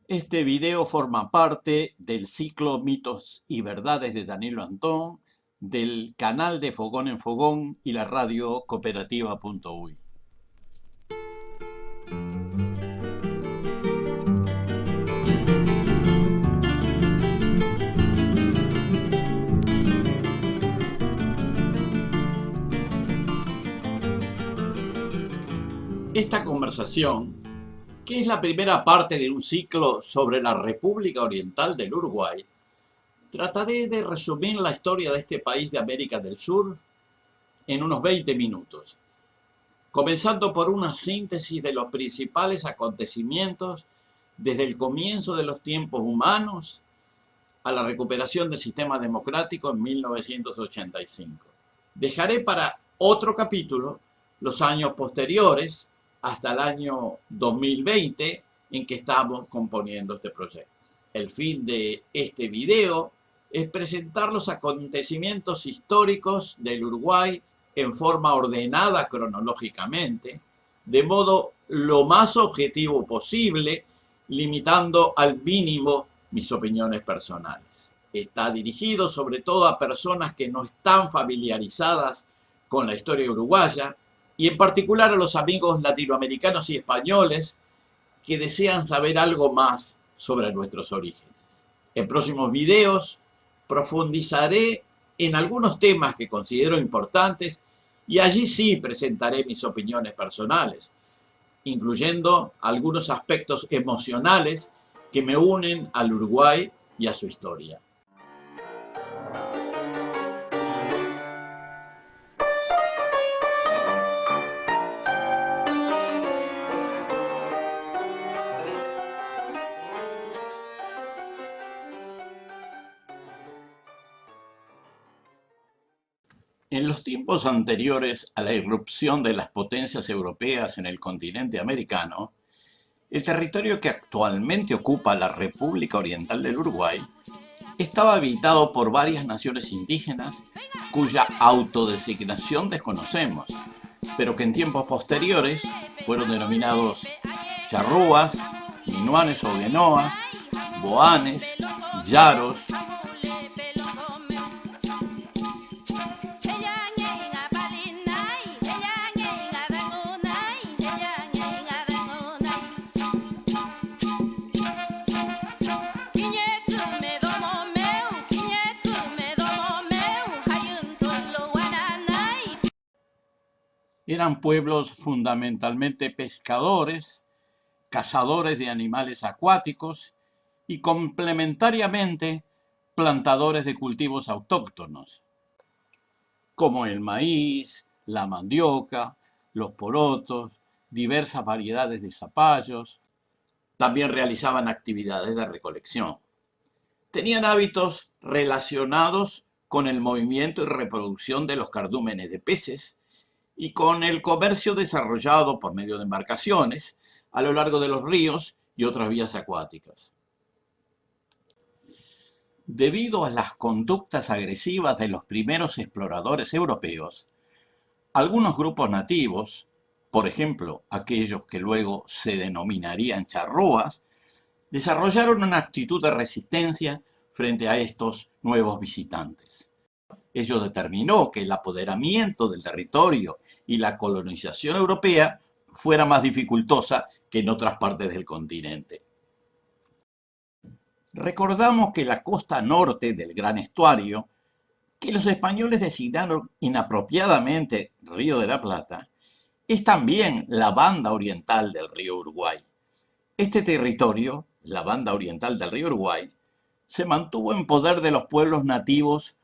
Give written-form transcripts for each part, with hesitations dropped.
Este video forma parte del ciclo Mitos y Verdades de Danilo Antón, del canal de Fogón en Fogón y la radio cooperativa.uy. Esta conversación, que es la primera parte de un ciclo sobre la República Oriental del Uruguay, trataré de resumir la historia de este país de América del Sur en unos 20 minutos, comenzando por una síntesis de los principales acontecimientos desde el comienzo de los tiempos humanos a la recuperación del sistema democrático en 1985. Dejaré para otro capítulo los años posteriores hasta el año 2020 en que estamos componiendo este proyecto. El fin de este video es presentar los acontecimientos históricos del Uruguay en forma ordenada cronológicamente, de modo lo más objetivo posible, limitando al mínimo mis opiniones personales. Está dirigido sobre todo a personas que no están familiarizadas con la historia uruguaya y en particular a los amigos latinoamericanos y españoles que desean saber algo más sobre nuestros orígenes. En próximos videos profundizaré en algunos temas que considero importantes y allí sí presentaré mis opiniones personales, incluyendo algunos aspectos emocionales que me unen al Uruguay y a su historia. En los tiempos anteriores a la irrupción de las potencias europeas en el continente americano, el territorio que actualmente ocupa la República Oriental del Uruguay estaba habitado por varias naciones indígenas cuya autodesignación desconocemos, pero que en tiempos posteriores fueron denominados charrúas, minuanes o guenoas, boanes, yaros. Eran pueblos fundamentalmente pescadores, cazadores de animales acuáticos y complementariamente plantadores de cultivos autóctonos, como el maíz, la mandioca, los porotos, diversas variedades de zapallos. También realizaban actividades de recolección. Tenían hábitos relacionados con el movimiento y reproducción de los cardúmenes de peces y con el comercio desarrollado por medio de embarcaciones a lo largo de los ríos y otras vías acuáticas. Debido a las conductas agresivas de los primeros exploradores europeos, algunos grupos nativos, por ejemplo, aquellos que luego se denominarían charrúas, desarrollaron una actitud de resistencia frente a estos nuevos visitantes. Ello determinó que el apoderamiento del territorio y la colonización europea fuera más dificultosa que en otras partes del continente. Recordamos que la costa norte del Gran Estuario, que los españoles designaron inapropiadamente Río de la Plata, es también la banda oriental del río Uruguay. Este territorio, la banda oriental del río Uruguay, se mantuvo en poder de los pueblos nativos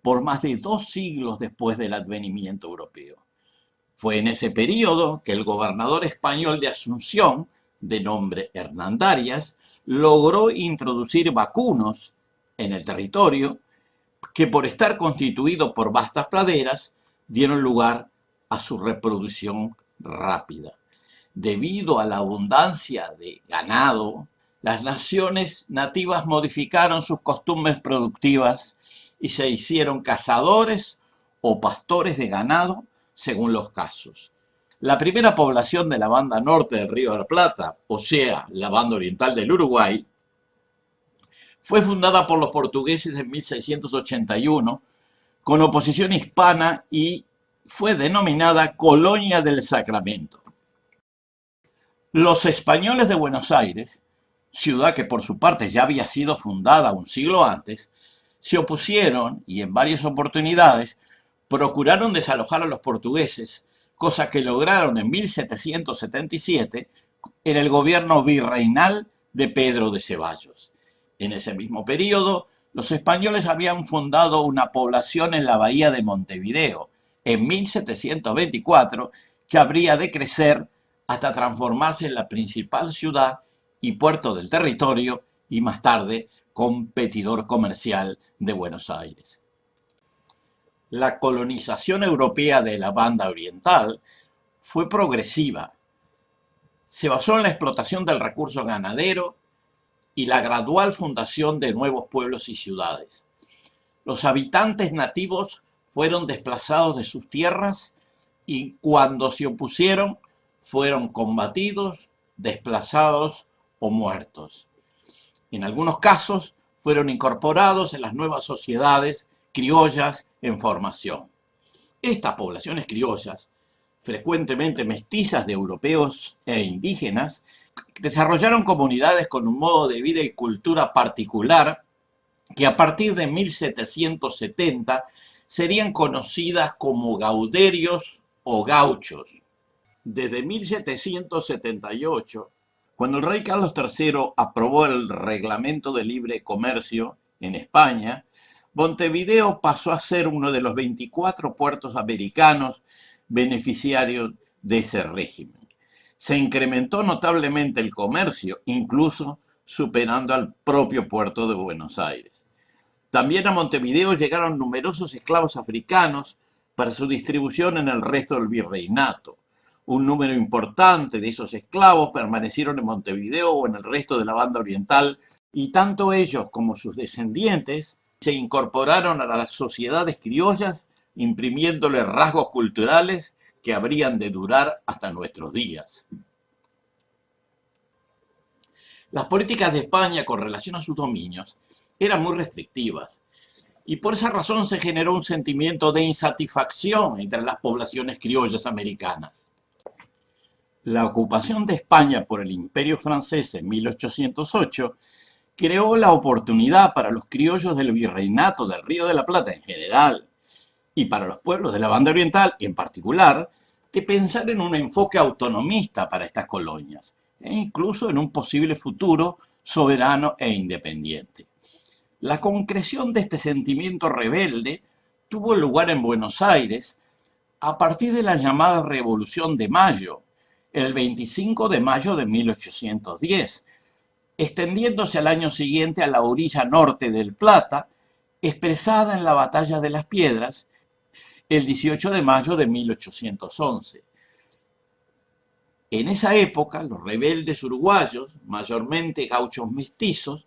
por más de 2 siglos después del advenimiento europeo. Fue en ese periodo que el gobernador español de Asunción, de nombre Hernandarias, logró introducir vacunos en el territorio que, por estar constituido por vastas praderas, dieron lugar a su reproducción rápida. Debido a la abundancia de ganado, las naciones nativas modificaron sus costumbres productivas y se hicieron cazadores o pastores de ganado según los casos. La primera población de la banda norte del Río de la Plata, o sea, la banda oriental del Uruguay, fue fundada por los portugueses en 1681 con oposición hispana y fue denominada Colonia del Sacramento. Los españoles de Buenos Aires, ciudad que por su parte ya había sido fundada un siglo antes, se opusieron y en varias oportunidades procuraron desalojar a los portugueses, cosa que lograron en 1777 en el gobierno virreinal de Pedro de Ceballos. En ese mismo periodo, los españoles habían fundado una población en la bahía de Montevideo, en 1724, que habría de crecer hasta transformarse en la principal ciudad y puerto del territorio y más tarde competidor comercial de Buenos Aires. La colonización europea de la banda oriental fue progresiva. Se basó en la explotación del recurso ganadero y la gradual fundación de nuevos pueblos y ciudades. Los habitantes nativos fueron desplazados de sus tierras y cuando se opusieron fueron combatidos, desplazados o muertos. En algunos casos fueron incorporados en las nuevas sociedades criollas en formación. Estas poblaciones criollas, frecuentemente mestizas de europeos e indígenas, desarrollaron comunidades con un modo de vida y cultura particular que a partir de 1770 serían conocidas como gauderios o gauchos. Desde 1778, cuando el rey Carlos III aprobó el Reglamento de Libre Comercio en España, Montevideo pasó a ser uno de los 24 puertos americanos beneficiarios de ese régimen. Se incrementó notablemente el comercio, incluso superando al propio puerto de Buenos Aires. También a Montevideo llegaron numerosos esclavos africanos para su distribución en el resto del virreinato. Un número importante de esos esclavos permanecieron en Montevideo o en el resto de la banda oriental, y tanto ellos como sus descendientes se incorporaron a las sociedades criollas, imprimiéndole rasgos culturales que habrían de durar hasta nuestros días. Las políticas de España con relación a sus dominios eran muy restrictivas y por esa razón se generó un sentimiento de insatisfacción entre las poblaciones criollas americanas. La ocupación de España por el Imperio francés en 1808 creó la oportunidad para los criollos del virreinato del Río de la Plata en general y para los pueblos de la banda oriental en particular de pensar en un enfoque autonomista para estas colonias e incluso en un posible futuro soberano e independiente. La concreción de este sentimiento rebelde tuvo lugar en Buenos Aires a partir de la llamada Revolución de Mayo, el 25 de mayo de 1810, extendiéndose al año siguiente a la orilla norte del Plata, expresada en la Batalla de las Piedras, el 18 de mayo de 1811. En esa época, los rebeldes uruguayos, mayormente gauchos mestizos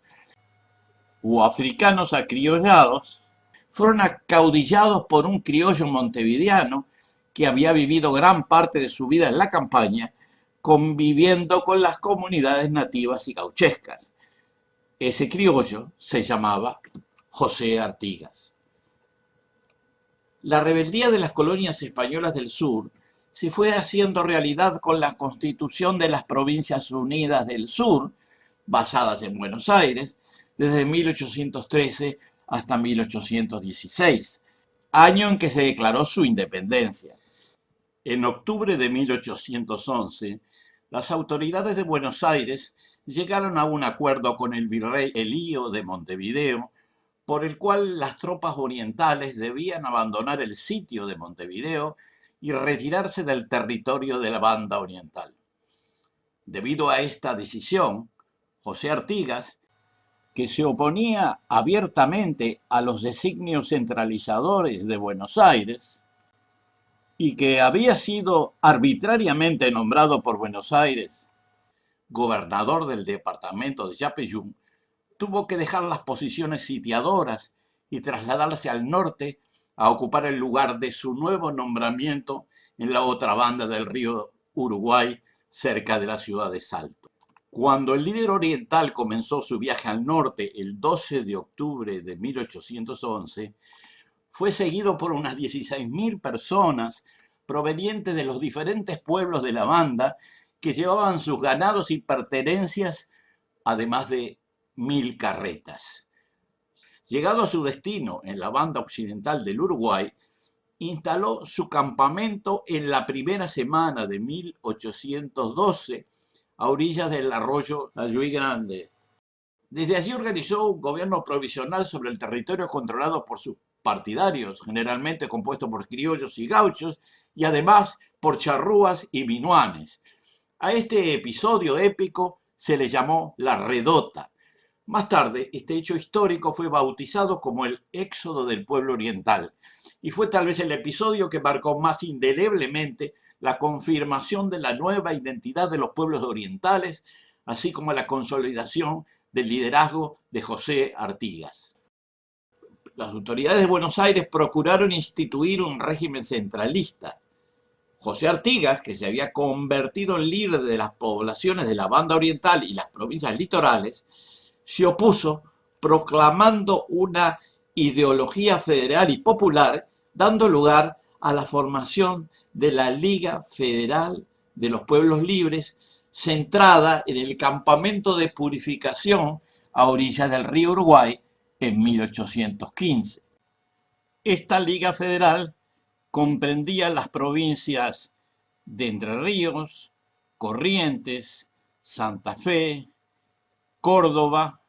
o africanos acriollados, fueron acaudillados por un criollo montevideano que había vivido gran parte de su vida en la campaña, conviviendo con las comunidades nativas y gauchescas. Ese criollo se llamaba José Artigas. La rebeldía de las colonias españolas del sur se fue haciendo realidad con la constitución de las Provincias Unidas del Sur, basadas en Buenos Aires, desde 1813 hasta 1816, año en que se declaró su independencia. En octubre de 1811, las autoridades de Buenos Aires llegaron a un acuerdo con el virrey Elío de Montevideo, por el cual las tropas orientales debían abandonar el sitio de Montevideo y retirarse del territorio de la banda oriental. Debido a esta decisión, José Artigas, que se oponía abiertamente a los designios centralizadores de Buenos Aires y que había sido arbitrariamente nombrado por Buenos Aires gobernador del departamento de Yapeyú, tuvo que dejar las posiciones sitiadoras y trasladarse al norte a ocupar el lugar de su nuevo nombramiento en la otra banda del río Uruguay, cerca de la ciudad de Salto. Cuando el líder oriental comenzó su viaje al norte el 12 de octubre de 1811, fue seguido por unas 16.000 personas provenientes de los diferentes pueblos de la banda que llevaban sus ganados y pertenencias, además de 1.000 carretas. Llegado a su destino en la banda occidental del Uruguay, instaló su campamento en la primera semana de 1812 a orillas del arroyo Ayuí Grande. Desde allí organizó un gobierno provisional sobre el territorio controlado por sus partidarios, generalmente compuesto por criollos y gauchos, y además por charrúas y minuanes. A este episodio épico se le llamó la Redota. Más tarde, este hecho histórico fue bautizado como el Éxodo del Pueblo Oriental, y fue tal vez el episodio que marcó más indeleblemente la confirmación de la nueva identidad de los pueblos orientales, así como la consolidación del liderazgo de José Artigas. Las autoridades de Buenos Aires procuraron instituir un régimen centralista. José Artigas, que se había convertido en líder de las poblaciones de la banda oriental y las provincias litorales, se opuso proclamando una ideología federal y popular, dando lugar a la formación de la Liga Federal de los Pueblos Libres, centrada en el campamento de purificación a orillas del río Uruguay en 1815. Esta Liga Federal comprendía las provincias de Entre Ríos, Corrientes, Santa Fe, Córdoba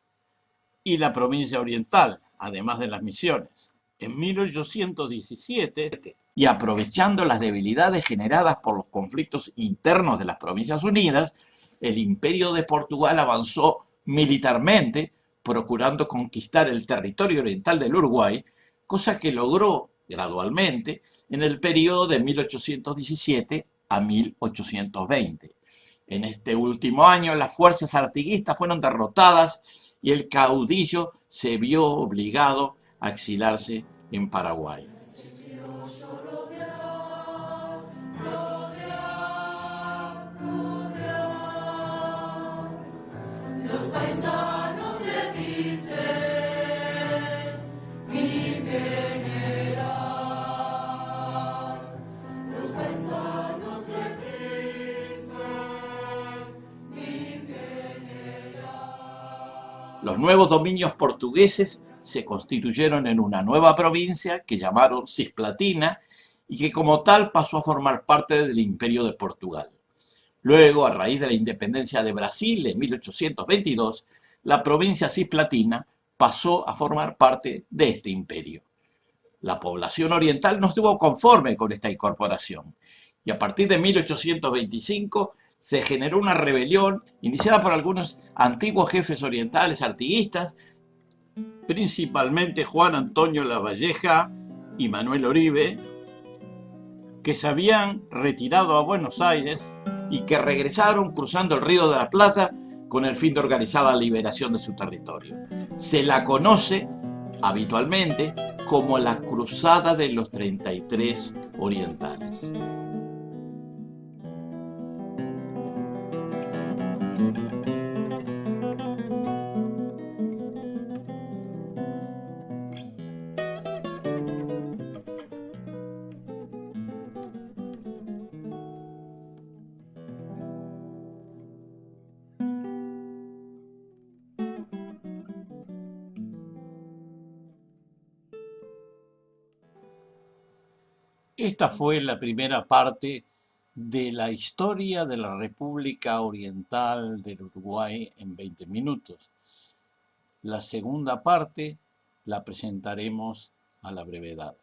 y la provincia oriental, además de las Misiones. En 1817, y aprovechando las debilidades generadas por los conflictos internos de las Provincias Unidas, el Imperio de Portugal avanzó militarmente, procurando conquistar el territorio oriental del Uruguay, cosa que logró gradualmente en el periodo de 1817 a 1820. En este último año, las fuerzas artiguistas fueron derrotadas y el caudillo se vio obligado a exilarse en Paraguay. Los paisanos le dicen mi general. Los paisanos le dicen mi general. Los nuevos dominios portugueses se constituyeron en una nueva provincia que llamaron Cisplatina y que como tal pasó a formar parte del Imperio de Portugal. Luego, a raíz de la independencia de Brasil en 1822, la provincia cisplatina pasó a formar parte de este imperio. La población oriental no estuvo conforme con esta incorporación y a partir de 1825 se generó una rebelión iniciada por algunos antiguos jefes orientales artiguistas, principalmente Juan Antonio Lavalleja y Manuel Oribe, que se habían retirado a Buenos Aires y que regresaron cruzando el Río de la Plata con el fin de organizar la liberación de su territorio. Se la conoce habitualmente como la Cruzada de los 33 Orientales. Esta fue la primera parte de la historia de la República Oriental del Uruguay en 20 minutos. La segunda parte la presentaremos a la brevedad.